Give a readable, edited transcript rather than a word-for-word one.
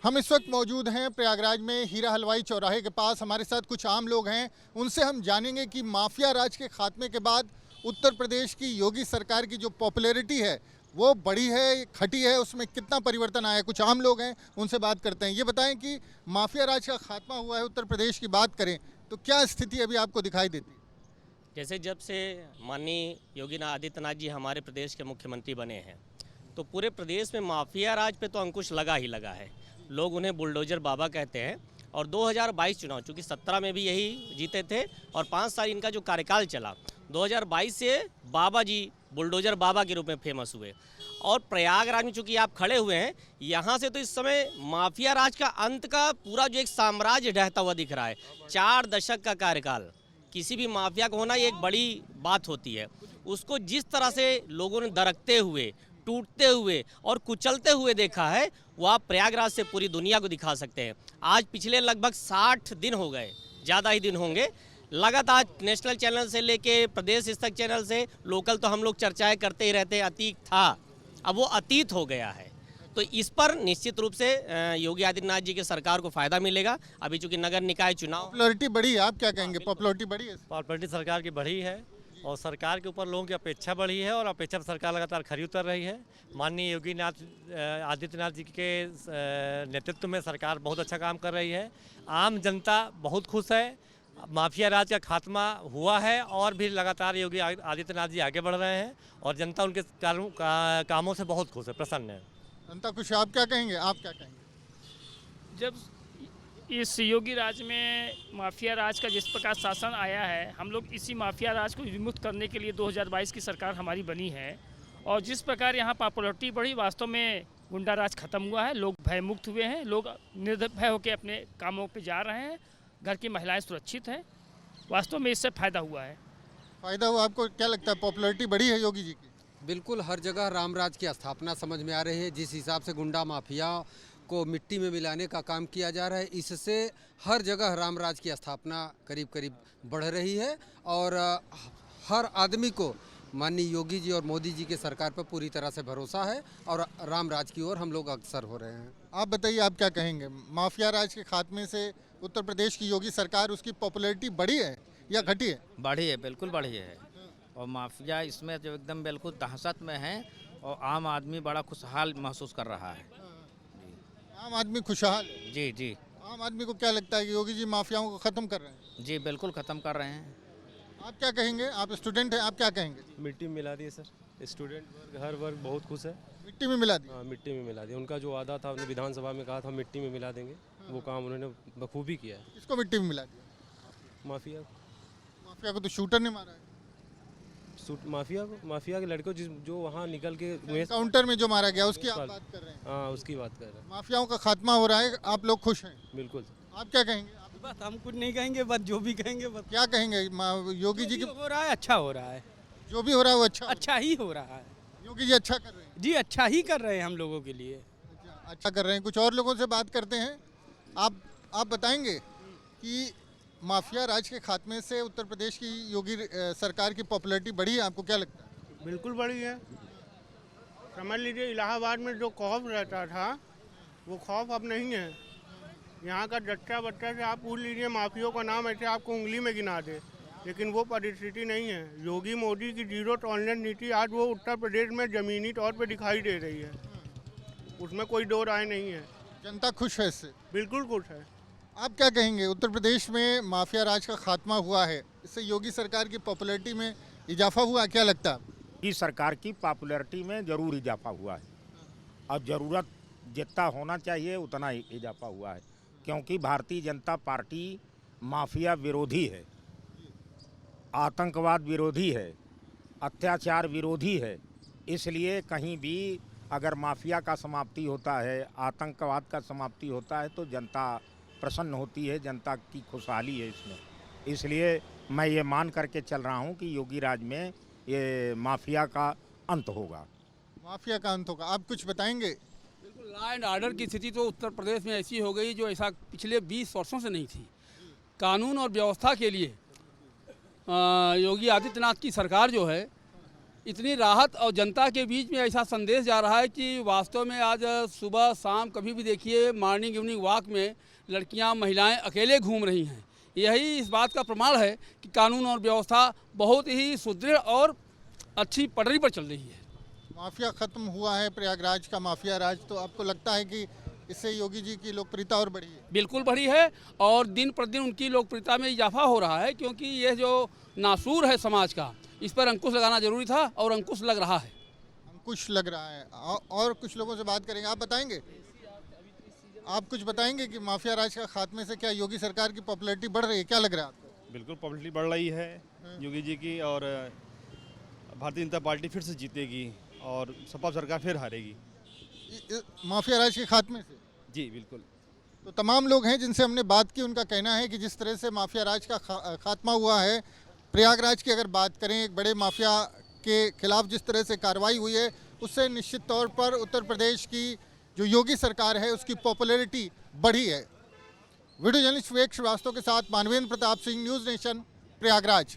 हम इस वक्त मौजूद हैं प्रयागराज में हीरा हलवाई चौराहे के पास। हमारे साथ कुछ आम लोग हैं, उनसे हम जानेंगे कि माफिया राज के खात्मे के बाद उत्तर प्रदेश की योगी सरकार की जो पॉपुलैरिटी है वो बढ़ी है, घटी है, उसमें कितना परिवर्तन आया है। कुछ आम लोग हैं, उनसे बात करते हैं। ये बताएं कि माफिया राज का खात्मा हुआ है उत्तर प्रदेश की बात करें तो क्या स्थिति अभी आपको दिखाई देती है? जैसे जब से माननीय योगी आदित्यनाथ जी हमारे प्रदेश के मुख्यमंत्री बने हैं तो पूरे प्रदेश में माफिया राज पे तो अंकुश लगा ही लगा है। लोग उन्हें बुलडोजर बाबा कहते हैं। और 2022 चुनाव, चूँकि 17 में भी यही जीते थे और 5 साल इनका जो कार्यकाल चला, 2022 से बाबा जी बुलडोजर बाबा के रूप में फेमस हुए। और प्रयागराज में चूँकि आप खड़े हुए हैं, यहाँ से तो इस समय माफिया राज का अंत का पूरा जो एक साम्राज्य ढहता हुआ दिख रहा है। 4 दशक का कार्यकाल किसी भी माफिया को होना ये एक बड़ी बात होती है। उसको जिस तरह से लोगों ने दरकते हुए, टूटते हुए और कुचलते हुए देखा है, वो आप प्रयागराज से पूरी दुनिया को दिखा सकते हैं। आज पिछले लगभग 60 दिन हो गए, ज़्यादा ही दिन होंगे, लगातार नेशनल चैनल से लेके प्रदेश स्तर चैनल से लोकल तो हम लोग चर्चाएं करते ही रहते हैं। अतीत था, अब वो अतीत हो गया है। तो इस पर निश्चित रूप से योगी आदित्यनाथ जी की सरकार को फायदा मिलेगा। अभी चूंकि नगर निकाय चुनाव, पॉपुलैरिटी बढ़ी है, आप क्या कहेंगे? पॉपुलैरिटी बढ़ी है? पॉपुलैरिटी सरकार की बढ़ी है और सरकार के ऊपर लोगों की अपेक्षा बढ़ी है और अपेक्षा पर सरकार लगातार खरी उतर रही है। माननीय योगी आदित्यनाथ जी के नेतृत्व में सरकार बहुत अच्छा काम कर रही है। आम जनता बहुत खुश है। माफिया राज का खात्मा हुआ है और भी लगातार योगी आदित्यनाथ जी आगे बढ़ रहे हैं और जनता उनके कामों से बहुत खुश है, प्रसन्न है। जनता खुश है, आप क्या कहेंगे? आप क्या कहेंगे? जब इस योगी राज में माफिया राज का जिस प्रकार शासन आया है, हम लोग इसी माफिया राज को विमुक्त करने के लिए 2022 की सरकार हमारी बनी है। और जिस प्रकार यहाँ पॉपुलैरिटी बढ़ी, वास्तव में गुंडा राज खत्म हुआ है। लोग भयमुक्त हुए हैं, लोग निर्भय होकर अपने कामों पे जा रहे हैं, घर की महिलाएं सुरक्षित हैं। वास्तव में इससे फ़ायदा हुआ है। फायदा हुआ? आपको क्या लगता है, पॉपुलैरिटी बढ़ी है योगी जी की? बिल्कुल, हर जगह रामराज की स्थापना समझ में आ रही है। जिस हिसाब से गुंडा माफिया को मिट्टी में मिलाने का काम किया जा रहा है, इससे हर जगह रामराज की स्थापना करीब करीब बढ़ रही है और हर आदमी को माननीय योगी जी और मोदी जी के सरकार पर पूरी तरह से भरोसा है और रामराज की ओर हम लोग अग्रसर हो रहे हैं। आप बताइए, आप क्या कहेंगे? माफिया राज के खात्मे से उत्तर प्रदेश की योगी सरकार, उसकी पॉपुलैरिटी बढ़ी है या घटी है? बढ़ी है, बिल्कुल बढ़ी है। और माफिया इसमें जो एकदम बिल्कुल दहशत में है और आम आदमी बड़ा खुशहाल महसूस कर रहा है। आम आदमी खुशहाल है? जी जी आम आदमी को क्या लगता है कि योगी जी माफियाओं को ख़त्म कर रहे हैं? जी, बिल्कुल ख़त्म कर रहे हैं। आप क्या कहेंगे? आप स्टूडेंट हैं, आप क्या कहेंगे? मिट्टी में मिला दिए सर। स्टूडेंट वर्ग, हर वर्ग बहुत खुश है। मिट्टी में मिला दी? हाँ, मिट्टी में मिला दिया। उनका जो वादा था, उन्होंने विधानसभा में कहा था मिट्टी में मिला देंगे, वो काम उन्होंने बखूबी किया है। किसको मिट्टी में मिला दिया? माफिया माफिया को तो शूटर ने मारा है। माफिया के लड़कों जो वहाँ निकल के काउंटर में जो मारा गया, उसकी आप बात कर रहे हैं? हाँ, उसकी बात कर रहे हैं। माफियाओं का खात्मा हो रहा है, आप लोग खुश हैं? बिल्कुल। आप क्या कहेंगे? बस हम कुछ नहीं कहेंगे, बस जो भी कहेंगे बस। क्या कहेंगे? योगी जी की हो रहा है, अच्छा हो रहा है। जो भी हो रहा है वो अच्छा ही हो रहा है। योगी जी अच्छा कर रहे हैं? जी, अच्छा ही कर रहे हैं हम लोगों के लिए। अच्छा कर रहे हैं। कुछ और लोगों से बात करते हैं। आप बताएंगे कि माफिया राज के खात्मे से उत्तर प्रदेश की योगी सरकार की पॉपुलैरिटी बढ़ी है, आपको क्या लगता है? बिल्कुल बढ़ी है। समझ लीजिए, इलाहाबाद में जो खौफ रहता था वो खौफ अब नहीं है। यहाँ का जच्चा बच्चा से आप पूछ लीजिए, माफियों का नाम ऐसे आपको उंगली में गिना दे, लेकिन वो परिस्थिति नहीं है। योगी मोदी की जीरो टॉलरेंस नीति आज वो उत्तर प्रदेश में ज़मीनी तौर पे दिखाई दे रही है, उसमें कोई दो राय नहीं है। जनता खुश है इससे? बिल्कुल खुश है। आप क्या कहेंगे? उत्तर प्रदेश में माफिया राज का खात्मा हुआ है, इससे योगी सरकार की पॉपुलैरिटी में इजाफा हुआ, क्या लगता है? की सरकार की पॉपुलैरिटी में ज़रूर इजाफा हुआ है और ज़रूरत जितना होना चाहिए उतना ही इजाफा हुआ है, क्योंकि भारतीय जनता पार्टी माफिया विरोधी है, आतंकवाद विरोधी है, अत्याचार विरोधी है। इसलिए कहीं भी अगर माफिया का समाप्ति होता है, आतंकवाद का समाप्ति होता है तो जनता प्रसन्न होती है, जनता की खुशहाली है इसमें। इसलिए मैं ये मान करके चल रहा हूँ कि योगी राज में ये माफिया का अंत होगा। माफिया का अंत होगा। आप कुछ बताएंगे? बिल्कुल, लॉ एंड ऑर्डर की स्थिति तो उत्तर प्रदेश में ऐसी हो गई जो ऐसा पिछले 20 वर्षों से नहीं थी। कानून और व्यवस्था के लिए योगी आदित्यनाथ की सरकार जो है इतनी राहत और जनता के बीच में ऐसा संदेश जा रहा है कि वास्तव में आज सुबह शाम कभी भी देखिए मॉर्निंग इवनिंग वॉक में लड़कियां महिलाएं अकेले घूम रही हैं। यही इस बात का प्रमाण है कि कानून और व्यवस्था बहुत ही सुदृढ़ और अच्छी पटरी पर चल रही है। माफिया खत्म हुआ है प्रयागराज का माफिया राज, तो आपको लगता है कि इससे योगी जी की लोकप्रियता और बढ़ी है? बिल्कुल बढ़ी है और दिन प्रतिदिन उनकी लोकप्रियता में इजाफा हो रहा है, क्योंकि ये जो नासूर है समाज का, इस पर अंकुश लगाना जरूरी था और अंकुश लग रहा है। अंकुश लग रहा है। और कुछ लोगों से बात करेंगे। आप बताएंगे, आप कुछ बताएंगे कि माफिया राज का खात्मे से क्या योगी सरकार की पॉपुलैरिटी बढ़ रही है? क्या लग रहा है आपको? बिल्कुल पॉपुलैरिटी बढ़ रही है योगी जी की, और भारतीय जनता पार्टी फिर से जीतेगी और सपा सरकार फिर हारेगी माफिया राज के खात्मे से। जी बिल्कुल। तो तमाम लोग हैं जिनसे हमने बात की, उनका कहना है कि जिस तरह से माफिया राज का खात्मा हुआ है, प्रयागराज की अगर बात करें, एक बड़े माफिया के खिलाफ जिस तरह से कार्रवाई हुई है, उससे निश्चित तौर पर उत्तर प्रदेश की जो योगी सरकार है उसकी पॉपुलैरिटी बढ़ी है। वीडियो जर्नलिस्ट विवेक श्रीवास्तव के साथ मानवेंद्र प्रताप सिंह, न्यूज़ नेशन, प्रयागराज।